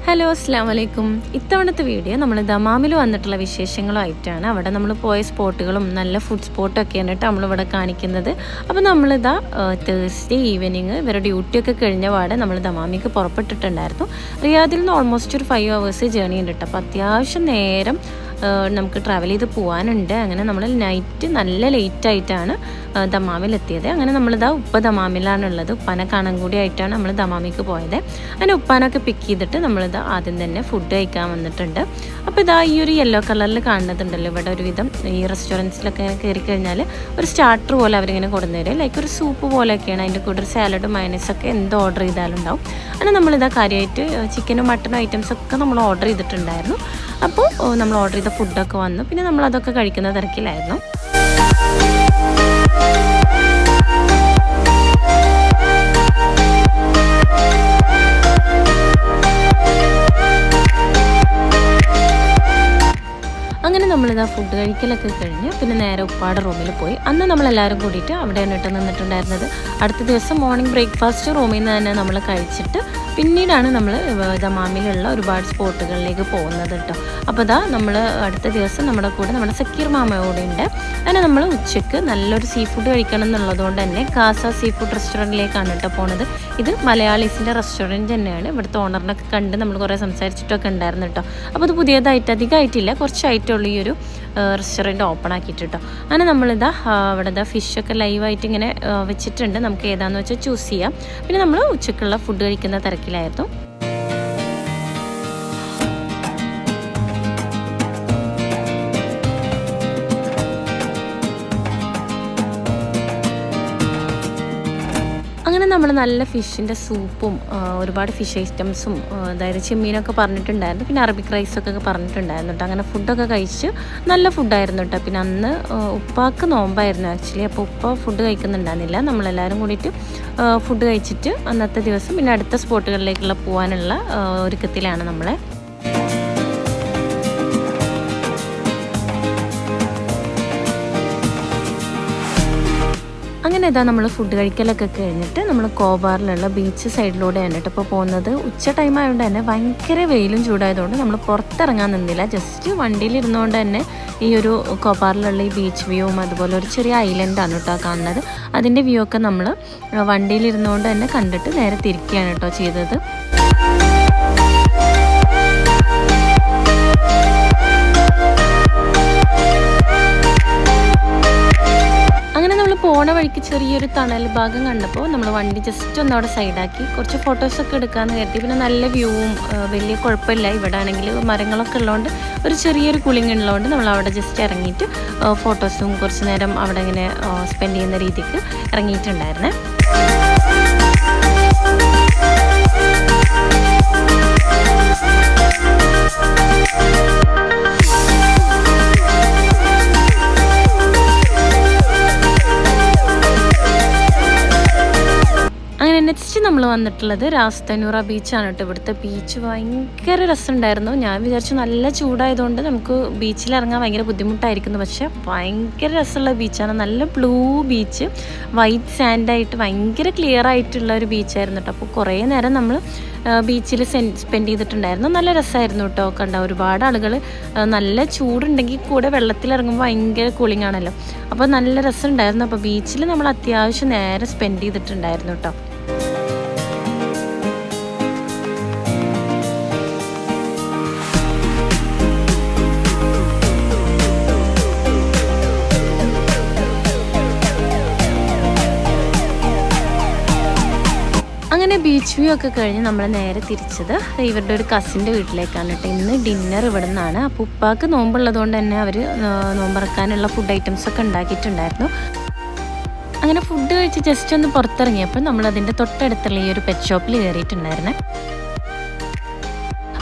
Hello അസ്സലാമു അലൈക്കും. ഇത്തവണത്തെ വീഡിയോ നമ്മൾ ദമാമിൽ വന്നിട്ടുള്ള വിശേഷങ്ങളുമായിട്ടാണ്. അവിടെ നമ്മൾ പോയ സ്പോട്ടുകളും നല്ല ഫുഡ് സ്പോട്ടൊക്കെയാണ് കേട്ടോ നമ്മളിവിടെ കാണിക്കുന്നത്. അപ്പോൾ നമ്മളിതാ തേഴ്സ്ഡേ ഈവനിങ് ഇവരുടെ ഡ്യൂട്ടിയൊക്കെ കഴിഞ്ഞ പാടെ നമ്മൾ ദമാമിക്ക് പുറപ്പെട്ടിട്ടുണ്ടായിരുന്നു. റിയാദിൽ നിന്ന് ഓൾമോസ്റ്റ് ഒരു 5 hours ജേർണി ഉണ്ട് കേട്ടോ. അപ്പോൾ അത്യാവശ്യം നേരം നമുക്ക് ട്രാവൽ ചെയ്ത് പോകാനുണ്ട്. അങ്ങനെ നമ്മൾ നൈറ്റ് നല്ല ലേറ്റായിട്ടാണ് ദമാമിലെത്തിയത്. അങ്ങനെ നമ്മളിതാ ദമാമിലാണുള്ളത്. ഉപ്പാനെ കാണാൻ കൂടി ആയിട്ടാണ് നമ്മൾ ദമാമിക്ക് പോയത്. അങ്ങനെ ഉപ്പാനൊക്കെ പിക്ക് ചെയ്തിട്ട് നമ്മളിതാ ആദ്യം തന്നെ ഫുഡ് കഴിക്കാൻ വന്നിട്ടുണ്ട്. അപ്പോൾ ഇതാ ഈ ഒരു യെല്ലോ കളറിൽ കാണുന്നതുണ്ടല്ലോ ഇവിടെ ഒരുവിധം ഈ റെസ്റ്റോറൻറ്റ്സിലൊക്കെ കയറി കഴിഞ്ഞാൽ ഒരു സ്റ്റാർട്ടർ പോലെ അവരിങ്ങനെ കൊടുന്നുതരും. ലൈക്ക് ഒരു സൂപ്പ് പോലെയൊക്കെയാണ്. അതിൻ്റെ കൂടെ ഒരു സാലഡും മയനൈസൊക്കെ എന്ത് ഓർഡർ ചെയ്താലും ഉണ്ടാവും. അങ്ങനെ നമ്മളിതാ കാര്യമായിട്ട് ചിക്കനും മട്ടനും ഐറ്റംസൊക്കെ നമ്മൾ ഓർഡർ ചെയ്തിട്ടുണ്ടായിരുന്നു. അപ്പോൾ നമ്മൾ ഓർഡർ ചെയ്ത ഫുഡൊക്കെ വന്നു. പിന്നെ നമ്മളതൊക്കെ കഴിക്കുന്ന തിരക്കിലായിരുന്നു. അങ്ങനെ നമ്മളിതാ ഫുഡ് കഴിക്കലൊക്കെ കഴിഞ്ഞ് പിന്നെ നേരെ ഉപ്പാടെ റൂമിൽ പോയി. അന്ന് നമ്മളെല്ലാവരും കൂടിയിട്ട് അവിടെയാണ് ഇട്ട് നിന്നിട്ടുണ്ടായിരുന്നത്. അടുത്ത ദിവസം മോർണിംഗ് ബ്രേക്ക്ഫാസ്റ്റ് റൂമിൽ നിന്ന് തന്നെ നമ്മൾ കഴിച്ചിട്ട് പിന്നീടാണ് നമ്മൾ ദമാമിലുള്ള ഒരുപാട് സ്പോട്ടുകളിലേക്ക് പോകുന്നത് കേട്ടോ. അപ്പോൾ ഇതാ നമ്മൾ അടുത്ത ദിവസം നമ്മുടെ കൂടെ നമ്മുടെ സക്കീർ മാമ കൂടെ ഉണ്ട്. അങ്ങനെ നമ്മൾ ഉച്ചയ്ക്ക് നല്ലൊരു സീ ഫുഡ് കഴിക്കണം എന്നുള്ളതുകൊണ്ട് തന്നെ കാസ സീ ഫുഡ് റെസ്റ്റോറൻറ്റിലേക്കാണ് കേട്ടോ പോണത്. ഇത് മലയാളീസിൻ്റെ റെസ്റ്റോറൻറ്റ് തന്നെയാണ്. ഇവിടുത്തെ ഓണറിനൊക്കെ കണ്ട് നമ്മൾ കുറേ സംസാരിച്ചിട്ടൊക്കെ ഉണ്ടായിരുന്നു കേട്ടോ. അപ്പോൾ അത് പുതിയതായിട്ട് അധികമായിട്ടില്ല, കുറച്ചായിട്ടുള്ള ഈ ഒരു റെസ്റ്റോറൻറ്റ് ഓപ്പൺ ആക്കിയിട്ട് കേട്ടോ. അങ്ങനെ നമ്മളിതാ അവിടെ ഫിഷൊക്കെ ലൈവായിട്ട് ഇങ്ങനെ വെച്ചിട്ടുണ്ട്. നമുക്ക് ഏതാണെന്ന് വെച്ചാൽ ചൂസ് ചെയ്യാം. പിന്നെ നമ്മൾ ഉച്ചക്കുള്ള ഫുഡ് കഴിക്കുന്ന തിരക്കിലായിരുന്നു. അങ്ങനെ നമ്മൾ നല്ല ഫിഷിൻ്റെ സൂപ്പും ഒരുപാട് ഫിഷ് ഐറ്റംസും അതായത് ചെമ്മീനൊക്കെ പറഞ്ഞിട്ടുണ്ടായിരുന്നു. പിന്നെ അറബിക് റൈസൊക്കെ പറഞ്ഞിട്ടുണ്ടായിരുന്നു കേട്ടോ. അങ്ങനെ ഫുഡൊക്കെ കഴിച്ച് നല്ല ഫുഡായിരുന്നു കേട്ടോ. പിന്നെ അന്ന് ഉപ്പാക്ക് നോമ്പായിരുന്നു ആക്ച്വലി. അപ്പോൾ ഉപ്പ ഫുഡ് കഴിക്കുന്നുണ്ടായിരുന്നില്ല. നമ്മളെല്ലാവരും കൂടിയിട്ട് ഫുഡ് കഴിച്ചിട്ട് അന്നത്തെ ദിവസം പിന്നെ അടുത്ത സ്പോട്ടുകളിലേക്കുള്ള പോകാനുള്ള ഒരുക്കത്തിലാണ് നമ്മളെ. അങ്ങനെ ഇതാ നമ്മൾ ഫുഡ് കഴിക്കലൊക്കെ കഴിഞ്ഞിട്ട് നമ്മൾ കോബാറിലുള്ള ബീച്ച് സൈഡിലൂടെയാണ് കേട്ടോ ഇപ്പോൾ പോകുന്നത്. ഉച്ച ടൈം ആയതുകൊണ്ട് തന്നെ ഭയങ്കര വെയിലും ചൂടായതുകൊണ്ട് നമ്മൾ പുറത്തിറങ്ങാൻ നിന്നില്ല. ജസ്റ്റ് വണ്ടിയിലിരുന്നുകൊണ്ട് തന്നെ ഈ ഒരു കോബാറിലുള്ള ഈ ബീച്ച് വ്യൂവും അതുപോലെ ഒരു ചെറിയ ഐലൻഡാണ് കേട്ടോ കാണുന്നത്. അതിൻ്റെ വ്യൂ ഒക്കെ നമ്മൾ വണ്ടിയിലിരുന്നുകൊണ്ട് തന്നെ കണ്ടിട്ട് നേരെ തിരിക്കുകയാണ് കേട്ടോ ചെയ്തത്. പോണ വഴിക്ക് ചെറിയൊരു തണൽ ഭാഗം കണ്ടപ്പോൾ നമ്മൾ വണ്ടി ജസ്റ്റ് ഒന്ന് അവിടെ സൈഡാക്കി കുറച്ച് ഫോട്ടോസൊക്കെ എടുക്കാമെന്ന് കരുതി. പിന്നെ നല്ല വ്യൂവും വലിയ കുഴപ്പമില്ല. ഇവിടെ ആണെങ്കിൽ മരങ്ങളൊക്കെ ഉള്ളതുകൊണ്ട് ഒരു ചെറിയൊരു കൂളിംഗ് ഉള്ളതുകൊണ്ട് നമ്മൾ അവിടെ ജസ്റ്റ് ഇറങ്ങിയിട്ട് ഫോട്ടോസും കുറച്ച് നേരം അവിടെ ഇങ്ങനെ സ്പെൻഡ് ചെയ്യുന്ന രീതിക്ക് ഇറങ്ങിയിട്ടുണ്ടായിരുന്നേ. നെക്സ്റ്റ് നമ്മൾ വന്നിട്ടുള്ളത് രാസ്തനൂറ ബീച്ചാണ് കേട്ടോ. ഇവിടുത്തെ ബീച്ച് ഭയങ്കര രസമുണ്ടായിരുന്നു. ഞാൻ വിചാരിച്ചു നല്ല ചൂടായതുകൊണ്ട് നമുക്ക് ബീച്ചിൽ ഇറങ്ങാൻ ഭയങ്കര ബുദ്ധിമുട്ടായിരിക്കുന്നു. പക്ഷേ ഭയങ്കര രസമുള്ള ബീച്ചാണ്. നല്ല ബ്ലൂ ബീച്ച്, വൈറ്റ് സാൻഡായിട്ട് ഭയങ്കര ക്ലിയർ ആയിട്ടുള്ള ഒരു ബീച്ചായിരുന്നു കേട്ടോ. അപ്പോൾ കുറേ നേരം നമ്മൾ ബീച്ചിൽ സ്പെൻഡ് ചെയ്തിട്ടുണ്ടായിരുന്നു. നല്ല രസമായിരുന്നു കേട്ടോ. കണ്ട ഒരുപാട് ആളുകൾ നല്ല ചൂടുണ്ടെങ്കിൽ കൂടെ വെള്ളത്തിലിറങ്ങുമ്പോൾ ഭയങ്കര കൂളിംഗ് ആണല്ലോ. അപ്പോൾ നല്ല രസമുണ്ടായിരുന്നു. അപ്പോൾ ബീച്ചിൽ നമ്മൾ അത്യാവശ്യം നേരം സ്പെൻഡ് ചെയ്തിട്ടുണ്ടായിരുന്നു കേട്ടോ. അങ്ങനെ ബീച്ച് വ്യൂ ഒക്കെ കഴിഞ്ഞ് നമ്മൾ നേരെ തിരിച്ചത് ഇവരുടെ ഒരു കസിൻ്റെ വീട്ടിലേക്കാണ് കേട്ടോ. ഇന്ന് ഡിന്നർ ഇവിടെ നിന്നാണ്. അപ്പോൾ ഉപ്പാക്ക് നോമ്പുള്ളതുകൊണ്ട് തന്നെ അവർ നോമ്പറക്കാനുള്ള ഫുഡ് ഐറ്റംസൊക്കെ ഉണ്ടാക്കിയിട്ടുണ്ടായിരുന്നു. അങ്ങനെ ഫുഡ് കഴിച്ച് ജസ്റ്റ് ഒന്ന് പുറത്തിറങ്ങിയപ്പോൾ നമ്മളതിൻ്റെ തൊട്ടടുത്തുള്ള ഈ ഒരു പെറ്റ് ഷോപ്പിൽ കയറിയിട്ടുണ്ടായിരുന്നേ.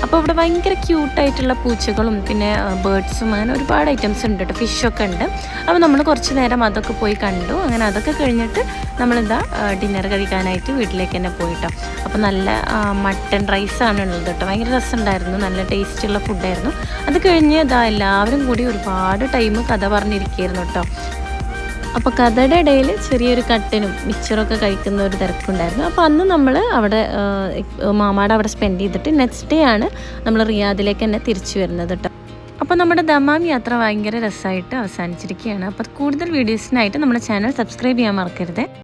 അപ്പോൾ ഇവിടെ ഭയങ്കര ക്യൂട്ടായിട്ടുള്ള പൂച്ചകളും പിന്നെ ബേർഡ്സും അങ്ങനെ ഒരുപാട് ഐറ്റംസ് ഉണ്ട് കേട്ടോ. ഫിഷൊക്കെ ഉണ്ട്. അപ്പോൾ നമ്മൾ കുറച്ച് നേരം അതൊക്കെ പോയി കണ്ടു. അങ്ങനെ അതൊക്കെ കഴിഞ്ഞിട്ട് നമ്മളിതാ ഡിന്നർ കഴിക്കാനായിട്ട് വീട്ടിലേക്ക് തന്നെ പോയിട്ടോ. അപ്പോൾ നല്ല മട്ടൺ റൈസാണ് ഉള്ളത് കേട്ടോ. ഭയങ്കര രസമുണ്ടായിരുന്നു. നല്ല ടേസ്റ്റുള്ള ഫുഡായിരുന്നു. അത് കഴിഞ്ഞ് ഇതാ എല്ലാവരും കൂടി ഒരുപാട് ടൈം കഥ പറഞ്ഞിരിക്കുകയായിരുന്നു കേട്ടോ. അപ്പോൾ കഥയുടെ ഇടയിൽ ചെറിയൊരു കട്ടിനും മിച്ചറൊക്കെ കഴിക്കുന്ന ഒരു തിരക്കുണ്ടായിരുന്നു. അപ്പോൾ അന്ന് നമ്മൾ അവിടെ മാമാടെ അവിടെ സ്പെൻഡ് ചെയ്തിട്ട് നെക്സ്റ്റ് ഡേ ആണ് നമ്മൾ റിയാദിലേക്ക് തന്നെ തിരിച്ചു വരുന്നത് കേട്ടോ. അപ്പോൾ നമ്മുടെ ദമാം യാത്ര ഭയങ്കര രസമായിട്ട് അവസാനിച്ചിരിക്കുകയാണ്. അപ്പോൾ കൂടുതൽ വീഡിയോസിനായിട്ട് നമ്മുടെ ചാനൽ സബ്സ്ക്രൈബ് ചെയ്യാൻ മറക്കരുത്.